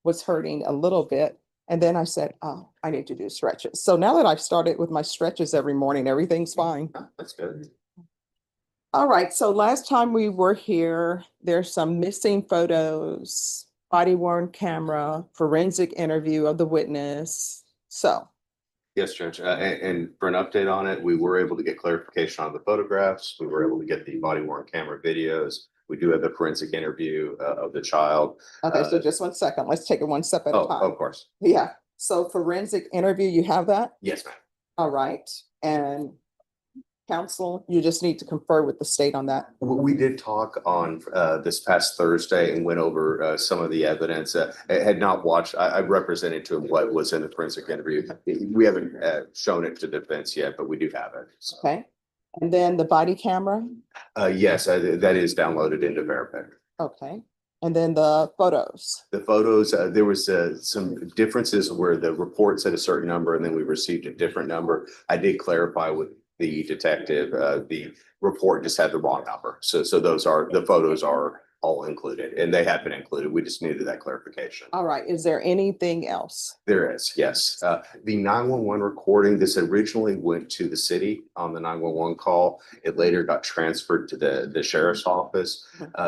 was hurting a little bit. And then I said, oh, I need to do stretches. So now that I've started with my stretches every morning, everything's fine. That's good. All right, so last time we were here, there's some missing photos, body worn camera, forensic interview of the witness. So, Yes, Judge. And for an update on it, we were able to get clarification on the photographs. We were able to get the body worn camera videos. We do have the forensic interview of the child. okay, so just 1 second. Let's take it one step at a Oh, time. of course. Yeah, so forensic interview, you have that? Yes, ma'am. All right, and counsel, you just need to confer with the state on that. We did talk on this past Thursday and went over some of the evidence. I had not watched, I represented to him what was in the forensic interview. We haven't shown it to defense yet, but we do have it. So. Okay, and then the body camera? Yes, that is downloaded into Veripic. Okay, and then the photos? The photos, there was some differences where the report said a certain number and then we received a different number. I did clarify with the detective, the report just had the wrong number. So the photos are all included and they have been included. We just needed that clarification. All right. Is there anything else? There is, yes. The 911 recording, this originally went to the city on the 911 call. It later got transferred to the sheriff's office.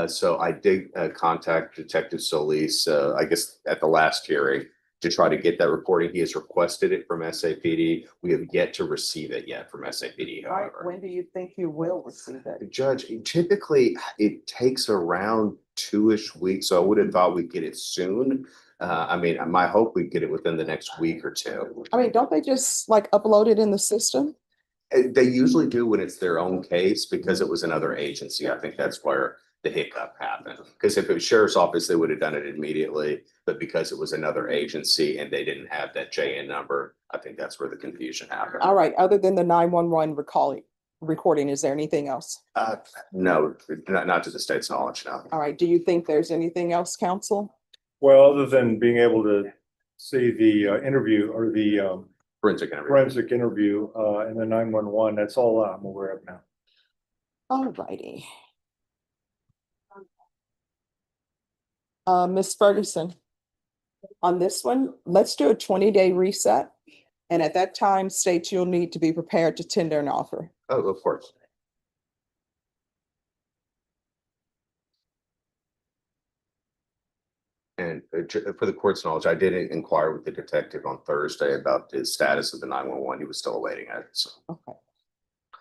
So I did contact Detective Solis, I guess at the last hearing, to try to get that recording. He has requested it from SAPD. We have yet to receive it yet from SAPD, however. When do you think you will receive it? Judge, typically it takes around 2-ish weeks. So I would have thought we'd get it soon. I mean, my hope we'd get it within the next week or two. I mean, don't they just like upload it in the system? They usually do when it's their own case because it was another agency. I think that's where the hiccup happened. Because if it was sheriff's office, they would have done it immediately. But because it was another agency and they didn't have that JN number, I think that's where the confusion happened. All right. Other than the 911 recording, is there anything else? No, not to the state's knowledge, no. All right. Do you think there's anything else, counsel? Well, other than being able to see the interview or the Forensic interview. forensic interview and the 911, that's all I'm aware of now. All righty. Ms. Ferguson, on this one, let's do a 20-day reset. And at that time, state you'll need to be prepared to tender an offer. Oh, of course. And for the court's knowledge, I did inquire with the detective on Thursday about the status of the 911. He was still awaiting it. So. Okay.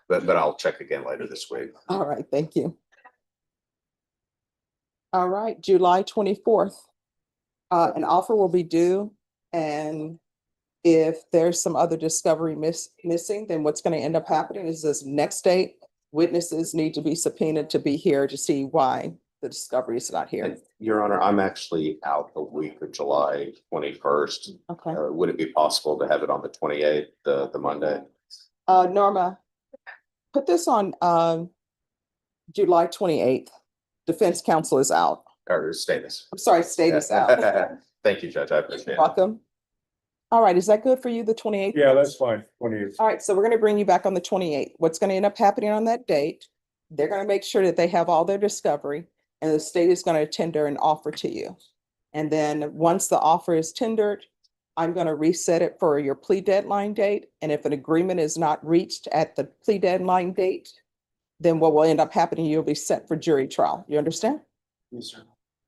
But I'll check again later this week. All right, thank you. All right, July 24th. An offer will be due, and if there's some other discovery missing, then what's going to end up happening is this next date, witnesses need to be subpoenaed to be here to see why the discovery is not here. And, Your Honor, I'm actually out the week of July 21st. Okay. Would it be possible to have it on the 28th, the Monday? Norma, put this on July 28th. Defense counsel is out. Or status. I'm sorry, state is out. Thank you, Judge. I appreciate it. Welcome. All right, is that good for you, the 28th? Yeah, that's fine. 28th. All right, so we're going to bring you back on the 28th. What's going to end up happening on that date? They're going to make sure that they have all their discovery, and the state is going to tender an offer to you. And then once the offer is tendered, I'm going to reset it for your plea deadline date. And if an agreement is not reached at the plea deadline date, then what will end up happening, you'll be set for jury trial. You understand? Yes, sir.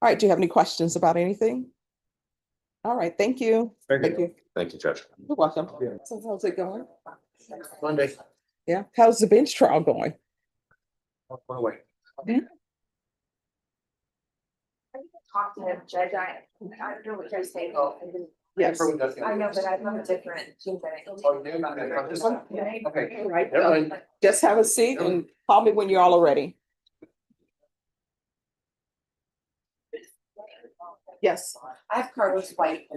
All right, do you have any questions about anything? All right, thank you. Thank you. Thank you, Judge. You're welcome. Yeah. So how's it going? Monday. Yeah, how's the bench trial going? Wait. Talk to him, Judge. I don't know what you're saying. Yes. I know, but I'm a different. Okay. All right. Just have a seat and call me when you're all ready. Yes. I have Carlos White.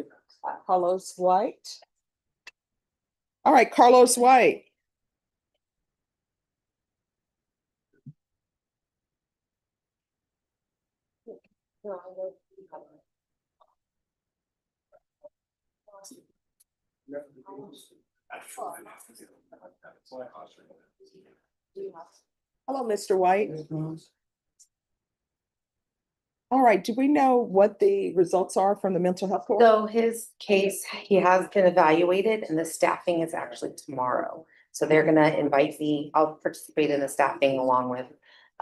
Carlos White. All right, Carlos White. Hello, Mr. White. All right, do we know what the results are from the mental health court? So his case, he has been evaluated and the staffing is actually tomorrow. So they're gonna invite me, I'll participate in the staffing along with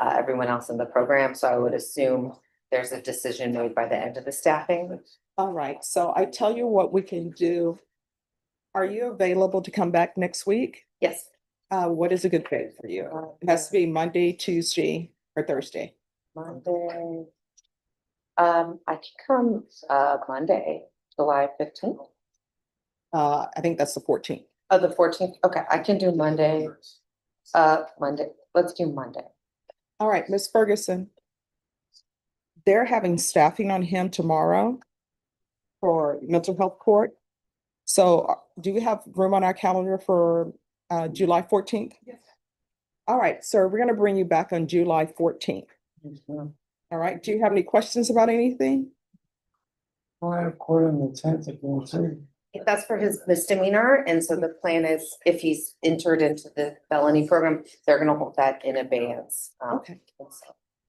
everyone else in the program. So I would assume there's a decision made by the end of the staffing. All right, so I tell you what we can do. Are you available to come back next week? Yes. What is a good day for you? It has to be Monday, Tuesday, or Thursday. Monday. I can come Monday, July 15th. I think that's the 14th. Oh, the 14th. Okay, I can do Monday. Monday. Let's do Monday. All right, Ms. Ferguson. They're having staffing on him tomorrow for mental health court. So do we have room on our calendar for July 14th? Yes. All right, sir, we're gonna bring you back on July 14th. All right, do you have any questions about anything? I have court on the 10th of May. That's for his misdemeanor, and so the plan is if he's entered into the felony program, they're gonna hold that in abeyance. Okay,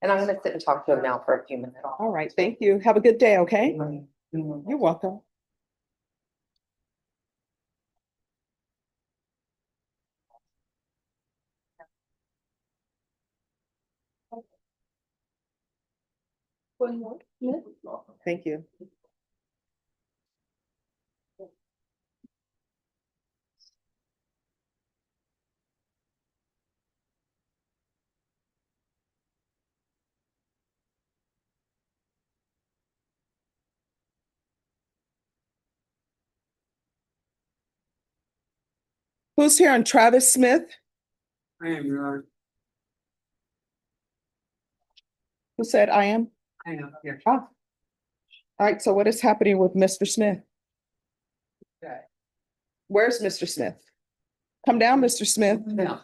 And I'm gonna sit and talk to him now for a few minutes. all right, thank you. Have a good day, okay? You're welcome. Thank you. Who's here on Travis Smith? I am, Your Honor. Who said I am? I am, yes. Ah. All right, so what is happening with Mr. Smith? Okay. Where's Mr. Smith? Come down, Mr. Smith. Now,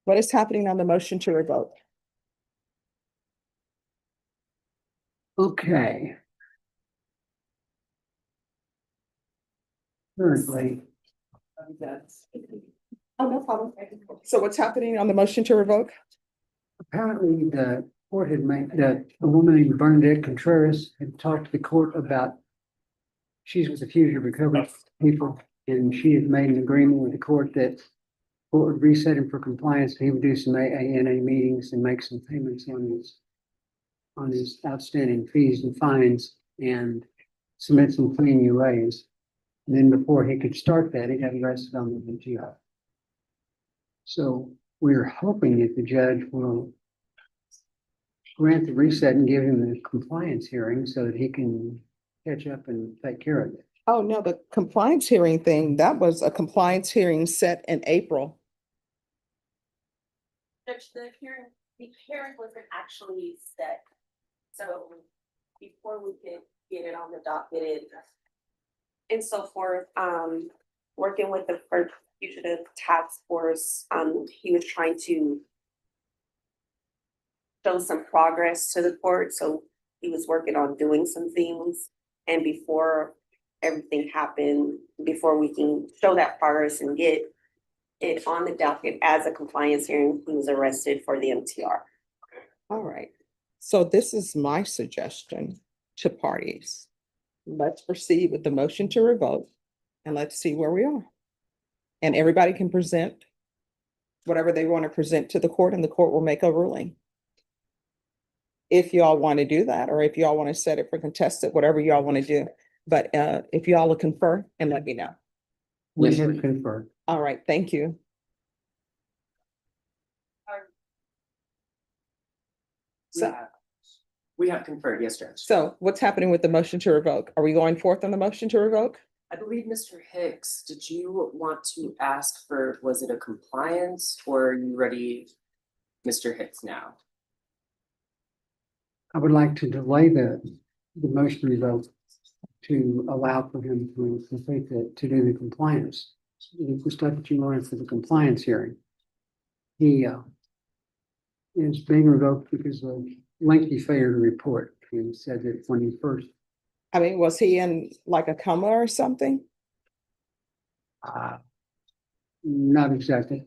What is happening on the motion to revoke? okay. Currently, Oh, no problem. So what's happening on the motion to revoke? apparently the court had made, the woman named Bernadette Contreras had talked to the court about she's with the fugitive recovery people, and she had made an agreement with the court that court would reset him for compliance. He would do some AANA meetings and make some payments on his outstanding fees and fines and submit some clean UAs. And then before he could start that, he got arrested on the MTR. So we're hoping that the judge will grant the reset and give him the compliance hearing so that he can catch up and take care of it. Oh, no, the compliance hearing thing, that was a compliance hearing set in April. The hearing wasn't actually set. So before we could get it on the docket and so forth, working with the first fugitive task force, he was trying to show some progress to the court. So he was working on doing some things. And before everything happened, before we can show that progress and get it on the docket as a compliance hearing, he was arrested for the MTR. All right, so this is my suggestion to parties. Let's proceed with the motion to revoke and let's see where we are. And everybody can present whatever they want to present to the court and the court will make a ruling. If y'all want to do that, or if y'all want to set it for contested, whatever y'all want to do. But if y'all will confer and let me know. We have confirmed. All right, thank you. So, We have conferred, yes, Judge. so what's happening with the motion to revoke? Are we going forth on the motion to revoke? I believe, Mr. Hicks, did you want to ask for, was it a compliance or are you ready, Mr. Hicks, now? I would like to delay the motion result to allow for him to complete to do the compliance. The stuff that you wanted for the compliance hearing. He is being revoked because of lengthy failure to report. He said that when he first, I mean, was he in like a coma or something? not exactly.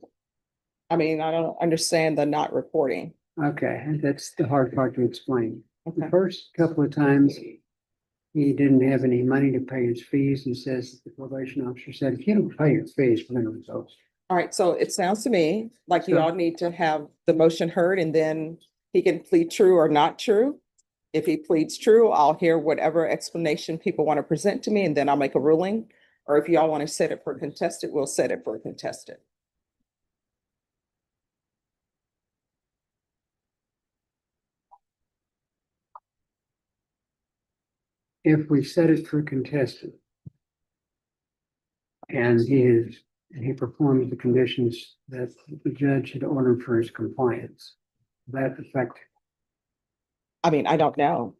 I mean, I don't understand the not reporting. Okay, and that's the hard part to explain. The Okay. first couple of times, he didn't have any money to pay his fees, and says, the probation officer said, if you don't pay your fees, we're gonna revoke. All right, so it sounds to me like you Sure. all need to have the motion heard and then he can plead true or not true. If he pleads true, I'll hear whatever explanation people want to present to me and then I'll make a ruling. Or if y'all want to set it for contested, we'll set it for contested. If we set it for contested, and he performs the conditions that the judge had ordered for his compliance, that affect, I mean, I don't know.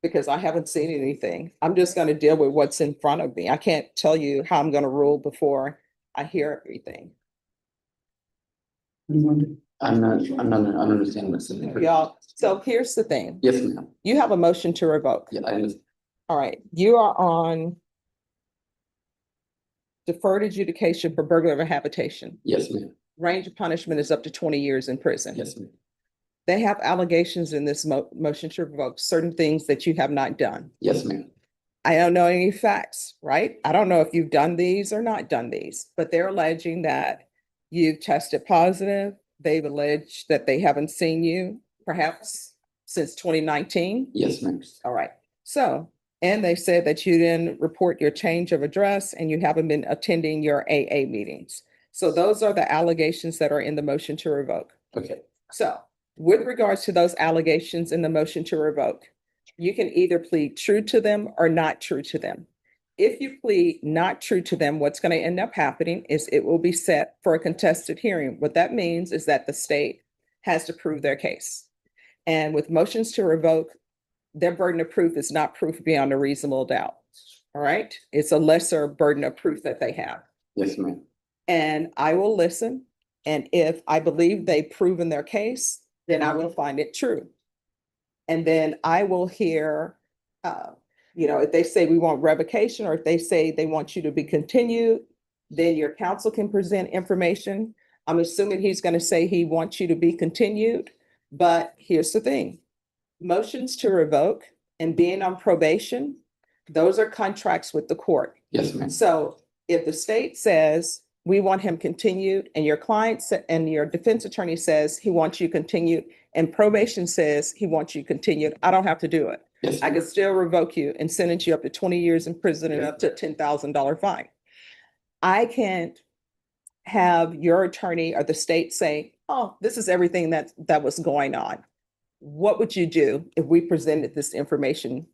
Because I haven't seen anything. I'm just gonna deal with what's in front of me. I can't tell you how I'm gonna rule before I hear everything. I'm not understanding what's in there. Y'all, so here's the thing. Yes, ma'am. You have a motion to revoke. Yeah, I was, All right, you are on deferred adjudication for burglary of habitation. yes, ma'am. Range of punishment is up to 20 years in prison. Yes, ma'am. They have allegations in this motion to revoke certain things that you have not done. Yes, ma'am. I don't know any facts, right? I don't know if you've done these or not done these, but they're alleging that you've tested positive. They've alleged that they haven't seen you perhaps since 2019. Yes, ma'am. All right. So, and they said that you didn't report your change of address and you haven't been attending your AA meetings. So those are the allegations that are in the motion to revoke. Okay, So with regards to those allegations in the motion to revoke, you can either plead true to them or not true to them. If you plead not true to them, what's going to end up happening is it will be set for a contested hearing. What that means is that the state has to prove their case. And with motions to revoke, their burden of proof is not proof beyond a reasonable doubt. All right. It's a lesser burden of proof that they have. yes, ma'am. And I will listen. And if I believe they've proven their case, then I will find it true. And then I will hear, if they say we want revocation, or if they say they want you to be continued, then your counsel can present information. I'm assuming he's going to say he wants you to be continued. But here's the thing. Motions to revoke and being on probation, those are contracts with the court. Yes, ma'am. So if the state says we want him continued and your client and your defense attorney says he wants you continued and probation says he wants you continued, I don't have to do it. Yes, I ma'am. can still revoke you and sentence you up to 20 years in prison and up to $10,000 fine. I can't have your attorney or the state say, oh, this is everything that was going on. What would you do if we presented this information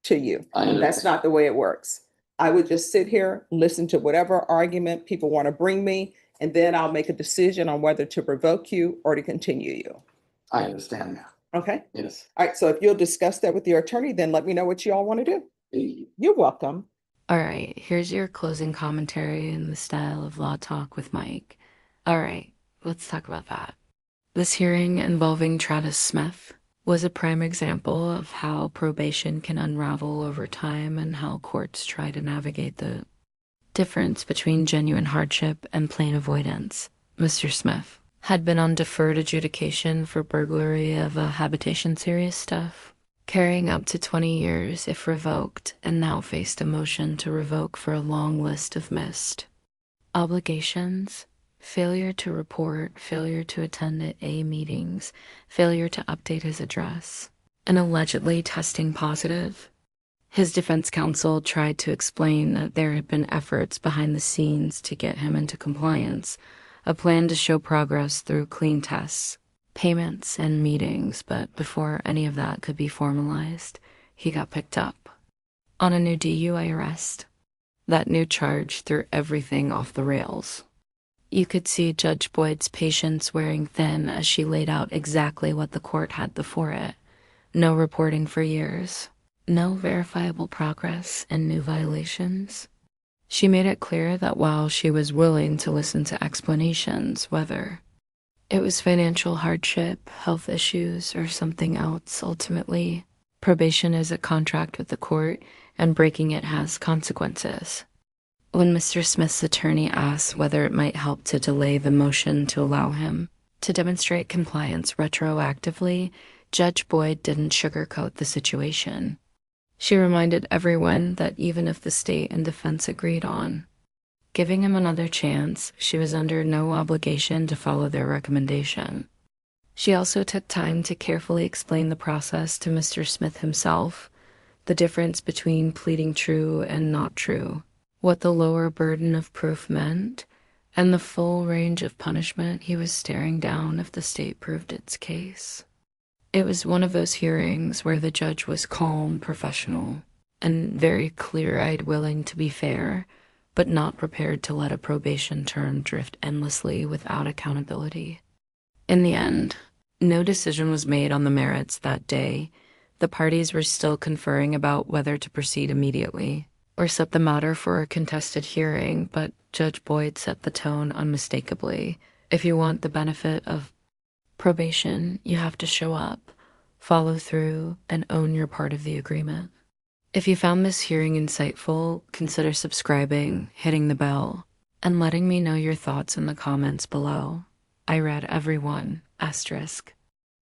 to you? I understand. That's not the way it works. I would just sit here, listen to whatever argument people want to bring me, and then I'll make a decision on whether to revoke you or to continue you. I understand now. Okay? Yes. All right, so if you'll discuss that with your attorney, then let me know what you all want to do. Thank you. You're welcome. All right, here's your closing commentary in the style of Law Talk with Mike. All right, let's talk about that. This hearing involving Travis Smith was a prime example of how probation can unravel over time and how courts try to navigate the difference between genuine hardship and plain avoidance. Mr. Smith had been on deferred adjudication for burglary of a habitation serious stuff, carrying up to 20 years if revoked, and now faced a motion to revoke for a long list of missed obligations, failure to report, failure to attend AA meetings, failure to update his address, and allegedly testing positive. His defense counsel tried to explain that there had been efforts behind the scenes to get him into compliance, a plan to show progress through clean tests, payments, and meetings, but before any of that could be formalized, he got picked up on a new DUI arrest. That new charge threw everything off the rails. You could see Judge Boyd's patience wearing thin as she laid out exactly what the court had before it. No reporting for years, no verifiable progress, and new violations. She made it clear that while she was willing to listen to explanations, whether it was financial hardship, health issues, or something else, ultimately, probation is a contract with the court, and breaking it has consequences. When Mr. Smith's attorney asked whether it might help to delay the motion to allow him to demonstrate compliance retroactively, Judge Boyd didn't sugarcoat the situation. She reminded everyone that even if the state and defense agreed on giving him another chance, she was under no obligation to follow their recommendation. She also took time to carefully explain the process to Mr. Smith himself, the difference between pleading true and not true, what the lower burden of proof meant, and the full range of punishment he was staring down if the state proved its case. It was one of those hearings where the judge was calm, professional, and very clear-eyed, willing to be fair, but not prepared to let a probation term drift endlessly without accountability. In the end, no decision was made on the merits that day. The parties were still conferring about whether to proceed immediately or set the matter for a contested hearing, but Judge Boyd set the tone unmistakably. If you want the benefit of probation, you have to show up, follow through, and own your part of the agreement. If you found this hearing insightful, consider subscribing, hitting the bell, and letting me know your thoughts in the comments below. I read every one, asterisk.